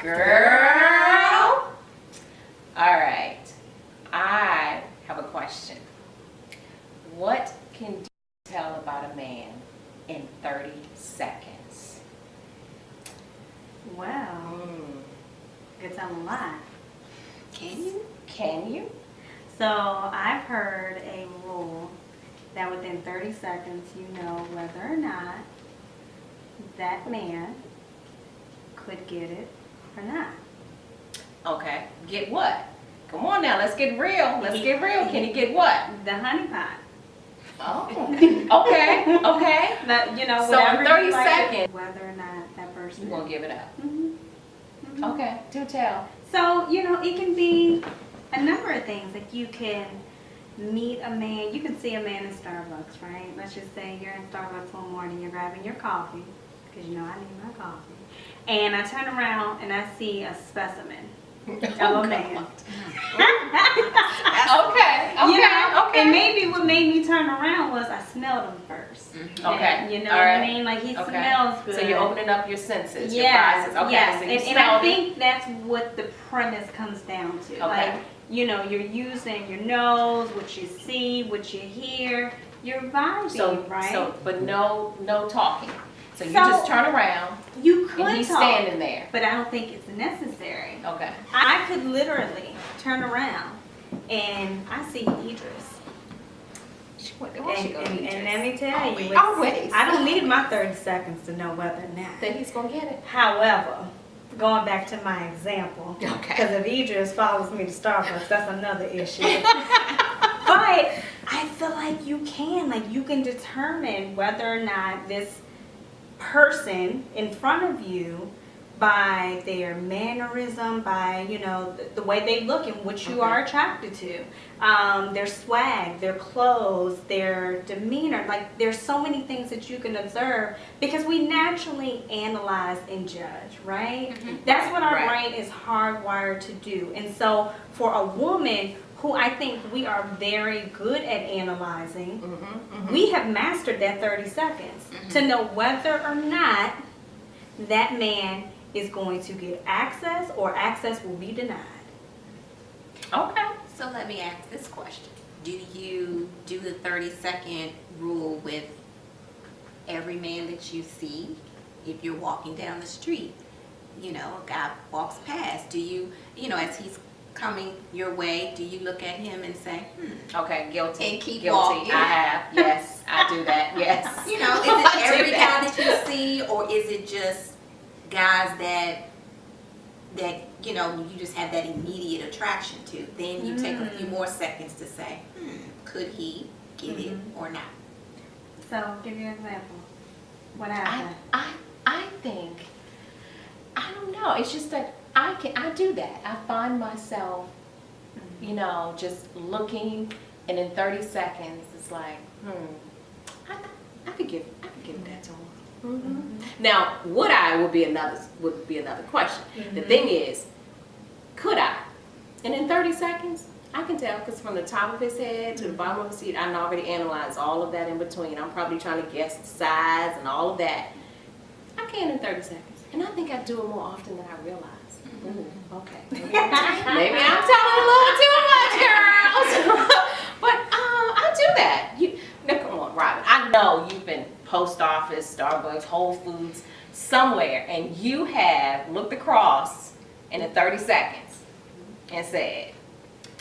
Girl. All right. I have a question. What can you tell about a man in 30 seconds? Well, you can tell a lot. Can you? Can you? So I've heard a rule that within 30 seconds you know whether or not that man could get it or not. Okay. Get what? Come on now. Let's get real. Let's get real. Can he get what? The honey pot. Oh. Okay. Okay. That, you know, So in whatever 30 you like, seconds, whether or not that person. you're going to give it up. Mhm. Okay. Do tell. So, you know, it can be a number of things. Like you can meet a man, you can see a man in Starbucks, right? Let's just say you're in Starbucks one morning, you're grabbing your coffee, because you know I need my coffee. And I turn around and I see a specimen of a man. Okay. You know, Okay. and maybe what made me turn around was I smelled him first. Okay. And, you know All what right. I mean? Like he Okay. smells good. So you're opening up your senses, your Yes, five senses. Okay. yes. So you And smelled I think that's what the premise comes down to. Okay. Like, you know, you're using your nose, what you see, what you hear, you're vibing, right? But no talking. So you So- just turn around You could and he's talk, standing there. but I don't think it's necessary. Okay. I could literally turn around and I see Idris. And let me tell you, it's- Always. I don't need my 30 seconds to know whether or not. Then he's gonna get it. However, going back to my example, Okay. because if Idris follows me to Starbucks, that's another issue. But I feel like you can determine whether or not this person in front of you, by their mannerism, by, you know, the way they look and what you are attracted to, their swag, their clothes, their demeanor. Like, there's so many things that you can observe because we naturally analyze and judge, right? That's what our Right. brain is hardwired to do. And so for a woman who I think we are very good at analyzing, we have mastered that 30 seconds to know whether or not that man is going to get access or access will be denied. Okay. So let me ask this question. Do you do the 30-second rule with every man that you see? If you're walking down the street, you know, a guy walks past, do you know, as he's coming your way, do you look at him and say, Okay. Guilty. And keep Guilty. walking. I have. Yes. I do that. Yes. you know, is it every guy that you see, or is it just guys that you know, you just have that immediate attraction to? Then you take a few more seconds to say, could he get it or not? So, give you an example. What happened? I think, I don't know. It's just that I do that. I find myself, you know, just looking, and in 30 seconds, it's like, I could give that to him. Now, would be another question. The thing is, could I? And in 30 seconds, I can tell, because from the top of his head to the bottom of his feet, I can already analyze all of that in between. I'm probably trying to guess the size and all of that. I can in 30 seconds. And I think I do it more often than I realize. Okay. Maybe I'm telling a little too much, girls. But I do that. Now, come on, Robin. I know you've been post office, Starbucks, Whole Foods, somewhere, and you have looked across in the 30 seconds and said,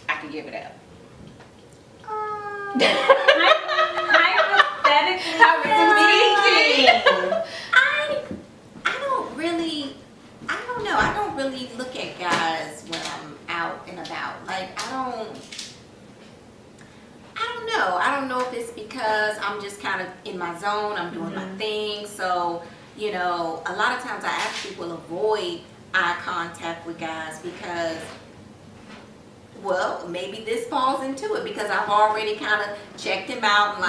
I could give it up. Hypothetically I don't really look at guys when I'm out and about. Like, I don't know if it's because I'm just kind of in my zone, I'm doing my thing. So, you know, a lot of times I actually will avoid eye contact with guys because, well, maybe this falls into it because I've already kind of checked him out and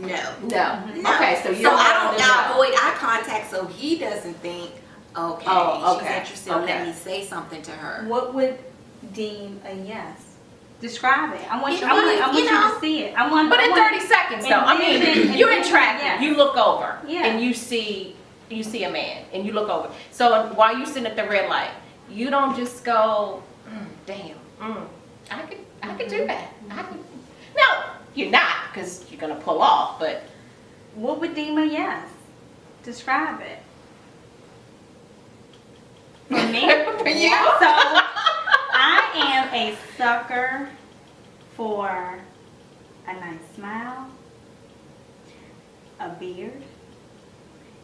like, no. Okay, so I avoid eye contact so he doesn't think, okay, she's interested in letting me say something to her. What would deem a yes? Describe it. I want you know, to see it. But in 30 seconds, though, I mean, you're in traffic. Yes. You look over Yeah. and you see a man, and you look over. So while you're sitting at the red light, You don't just go, damn, I could do that. No, you're not, because you're gonna pull off. But What would deem a yes? Describe it. For me? For you? So, I am a sucker for a nice smile, a beard,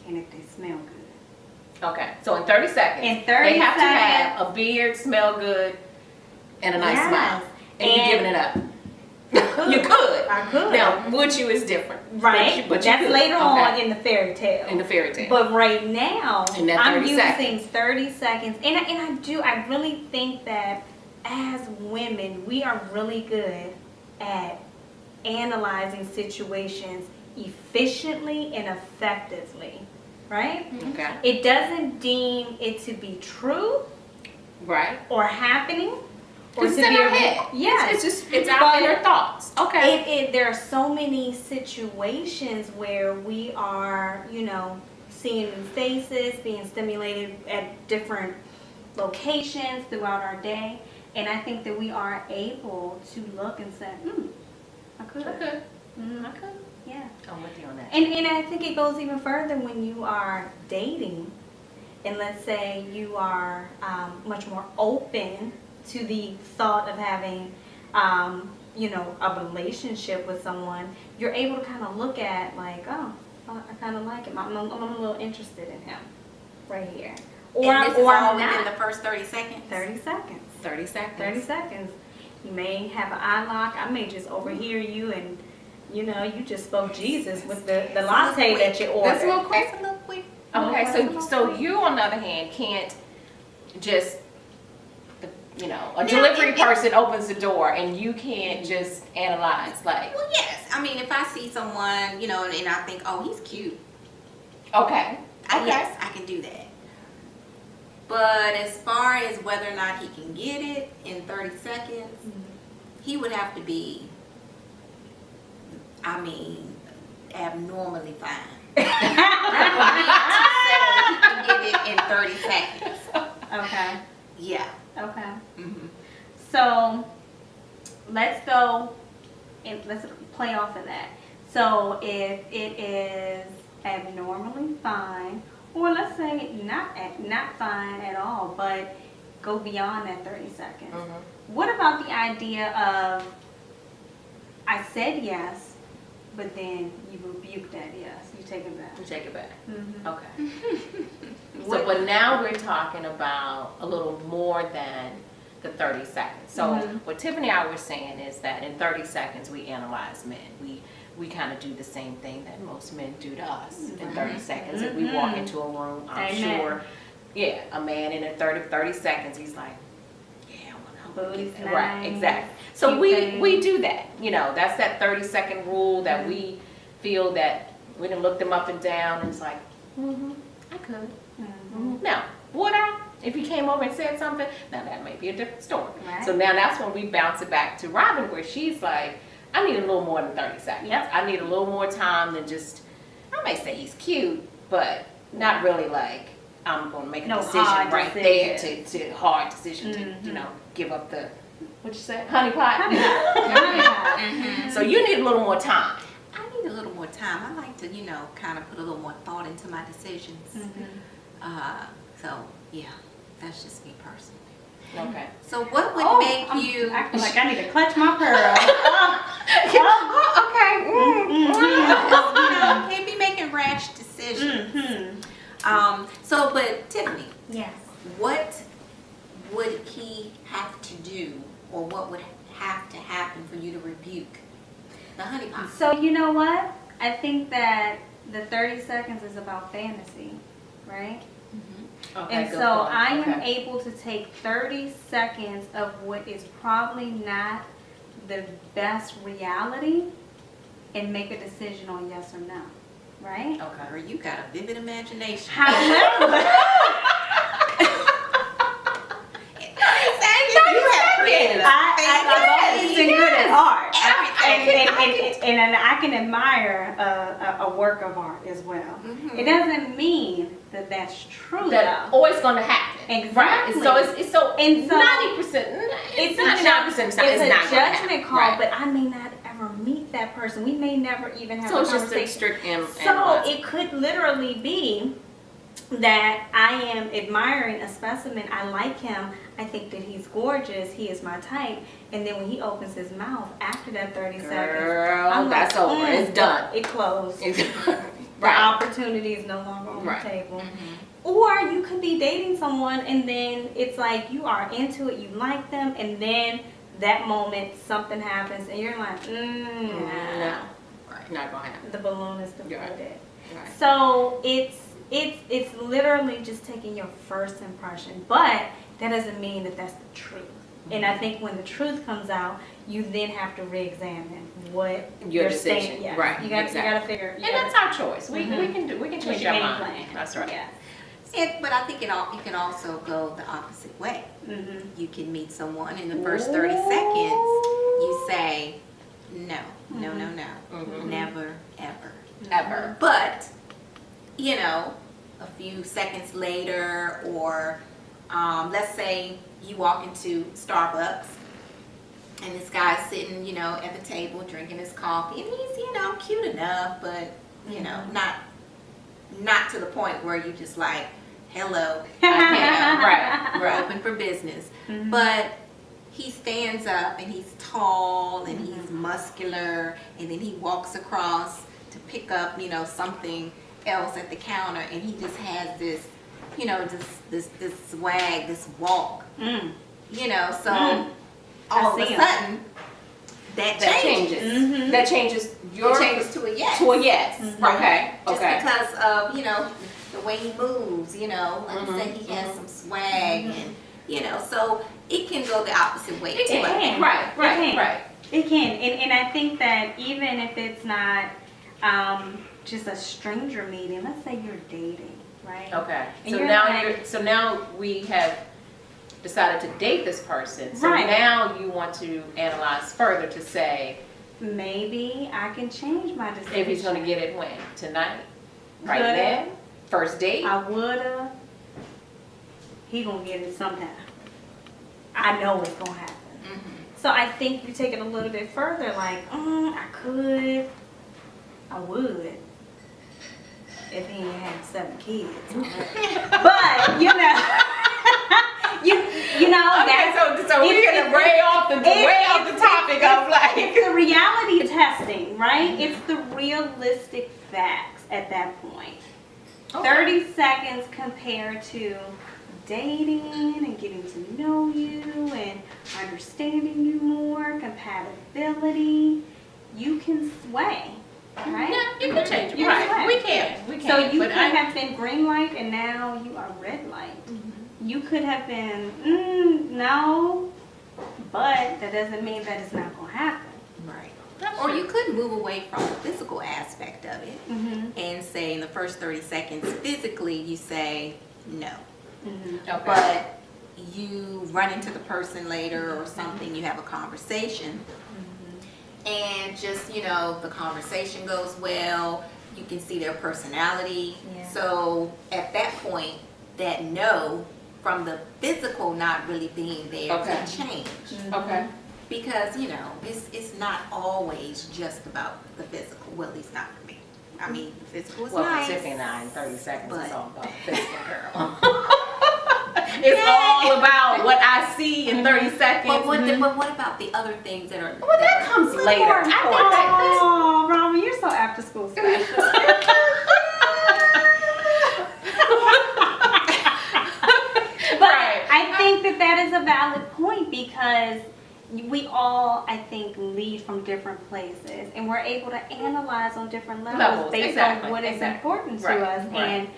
and if they smell good. okay, so in 30 seconds, In 30 they have to seconds. have a beard, smell good, and a nice Yes. smile, and you're And- giving it up. You could. I could. Now, would you is different, Right? But you That's could. later on Okay. in the fairy tale. In the fairy tale. But right now, In that I'm 30 using seconds. 30 seconds. And I really think that as women, we are really good at analyzing situations efficiently and effectively, right? Okay. It doesn't deem it to be true Right. or happening. Or It's to in be our a- head. Yes. It's out But in your thoughts. Okay. There are so many situations where we are, seeing new faces, being stimulated at different locations throughout our day. And I think that we are able to look and say, I could. Okay. Mm, Okay. yeah. I'm with you on that. And I think it goes even further when you are dating. And let's say you are much more open to the thought of having, a relationship with someone. You're able to kind of look at like, oh, I kind of like him. I'm a little interested in him right here. And this is or all I'm within not. the first 30 seconds? 30 seconds. 30 seconds. 30 seconds. You may have an eye lock. I may just overhear you and, you just spoke Jesus with the latte that you ordered. That's a little quick. That's a little quick. Okay, Okay. so you on the other hand can't just, a delivery person opens the door and you can't just analyze like, Well, yes. I mean, if I see someone, and I think, oh, he's cute. okay, Yes, I can do that. But as far as whether or not he can get it in 30 seconds, he would have to be, abnormally fine. For me to say he can get it in 30 seconds. Okay. Yeah. Okay. Mm-hmm. So let's go and let's play off of that. So if it is abnormally fine, or let's say not fine at all, but go beyond that 30 seconds. What about the idea of I said yes, but then you rebuke that yes, you take it back. you take it back. Mm-hmm. Okay. So, but now we're talking about a little more than the 30 seconds. So Mhm. what Tiffany and I were saying is that in 30 seconds we analyze men. We kind of do the same thing that most men do to us in 30 seconds. If we walk into a room, I'm Amen. sure, a man in 30 seconds, he's like, yeah, I want Booty's to right, nice, exactly. So cute we do that. That's that 30-second rule that we feel that we done look them up and down and it's like, I could. Mhm. Now, would I? If he came over and said something, now that may be a different story. Right. So now that's when we bounce it back to Robin, where she's like, I need a little more than 30 seconds. Yep. I need a little more time than just, I may say he's cute, but not really like, I'm going to make a No decision hard right decision. there to hard decision Mhm. to, give up the, what'd you say? Honey pot? Mm-hmm. So you need a little more time. I need a little more time. I like to, kind of put a little more thought into my decisions. So, yeah, that's just me personally. Okay. So what would Oh, make I'm you... acting like I need to clutch my pearl. Can't be making rash decisions. Mm-hmm. But Tiffany, Yes. what would he have to do, or what would have to happen for you to rebuke the honey pot? So you know what? I think that the 30 seconds is about fantasy, right? Okay, And good so point. I am Okay. able to take 30 seconds of what is probably not the best reality and make a decision on yes or no, right? Okay. Or you got a vivid imagination. However, You have created a I've always been good at art. Everything and I can admire a work of art as well. It doesn't mean that that's true That's though. always going to happen. Exactly. Right. So it's so And so 90%. It's not a 90%. It's not It's gonna a happen. judgment call, Right. but I may not ever meet that person. We may never even have So a it's just a conversation. strict So it could literally be that I am admiring a specimen. I like him. I think that he's gorgeous. He is my type. And then when he opens his mouth after that 30 seconds, Girl, I'm that's like, over. It's done. It closed. The Right. opportunity is no longer on Right. the table. Or you could be dating someone and then it's like you are into it, you like them, and then that moment something happens and you're like, No. nah, Right. Not going to happen. the balloon is deflated. Right. So it's literally just taking your first impression, but that doesn't mean that that's the truth. And I think when the truth comes out, you then have to re-examine what Your you're decision. saying. Yeah. Right, You got exactly. to figure. And that's our choice. We can change our mind. That's right. Yes. But I think it can also go the opposite way. Mm-hmm. You can meet someone in the first 30 seconds, you say, no, no, no, no, Mhm. never, ever. Ever. But, you know, a few seconds later, or let's say you walk into Starbucks and this guy's sitting, you know, at the table drinking his coffee, and he's, you know, cute enough, but, you know, not to the point where you just like, hello, Right. we're Right. open for business. Mhm. But he stands up and he's tall and he's muscular, and then he walks across to pick up, you know, something else at the counter, and he just has this, you know, this swag, this walk, Mm. you know, so Mm. all I of see a 'em. sudden that That changes. changes. Mhm. That changes your It changes to a yes. to a yes. Mhm. Okay. Just Okay. because of, you know, the way he moves, you know, like Mhm, I said, he has mhm. some swag, and, you know, so it can go the opposite way It too. can. Right. Right. It can. Right. It can, and I think that even if it's not just a stranger meeting, let's say you're dating, right? Okay. And So you're now like- so now we have decided to date this person. So Right. now you want to analyze further to say Maybe I can change my decision. if he's going to get it when tonight, right Coulda. then, first date. I woulda. He gonna get it sometime. I know it's gonna happen. Mhm. So I think you take it a little bit further, like, I could, I would, if he ain't had 7 kids. But you know, you know Okay, that's so we're it's- gonna way off the topic of like. it's the reality testing, right? It's the realistic facts at that point. Okay. 30 seconds compared to dating and getting to know you and understanding you more, compatibility. You can sway, right? Yeah, you can change it. You Right. can. We can. So you but could have been green light and now you are red light. You could have been, no, but that doesn't mean that it's not going to happen. Right. That's Or true. you could move away from the physical aspect of it Mm-hmm. and say in the first 30 seconds, physically you say no. Mm-hmm. Okay. But you run into the person later or something, you have a conversation, and just, you know, the conversation goes well, you can see their personality. Yeah. So at that point, that no from the physical not really being there Okay. can change. Okay. Because, you know, it's not always just about the physical. Well, at least not for me. I mean, the physical is Well, nice. for Tiffany and I, in 30 seconds, it's but- all about the physical, girl. It's all about what I see in 30 seconds. But what about the other things that are? Well, that comes are later. more I think important? that- Oh, Rama, you're so after school special. But Right. I think that is a valid point because we all, I think, lead from different places and we're able to analyze on different levels based exactly, on what is exactly. important to Right, us. right. And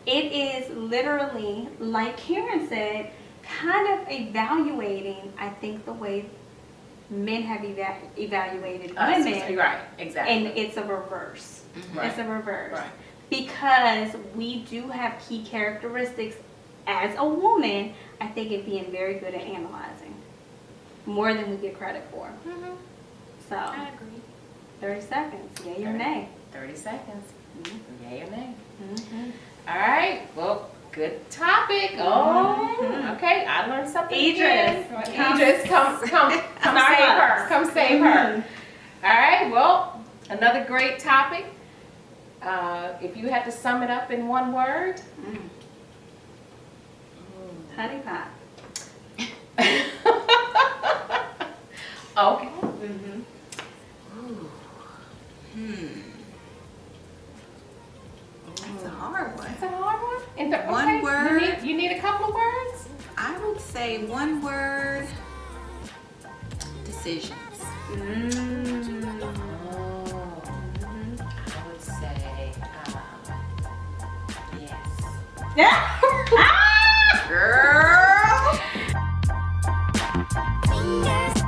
it is literally, like Karen said, kind of evaluating, I think, the way men have evaluated Us, women. right, exactly. And it's a reverse. Right. It's a reverse. Right. Because we do have key characteristics as a woman, I think, at being very good at analyzing. More than we get credit for. So, I agree. 30 seconds, yay or nay. 30 seconds. Yay or nay? Mm-hmm. All right. Well, good topic. Oh, Mhm. okay. I learned something. Idris. Again. Come- Idris, come save Starbucks. her. Come save her. All right. Well, another great topic. If you had to sum it up in one word. Honey pot. Okay. Mm-hmm. That's a hard one. That's a hard one. And One okay, word. You need a couple of words? I would say one word. Decisions. Mm. Oh. I would say, yes. Girl. Fingers.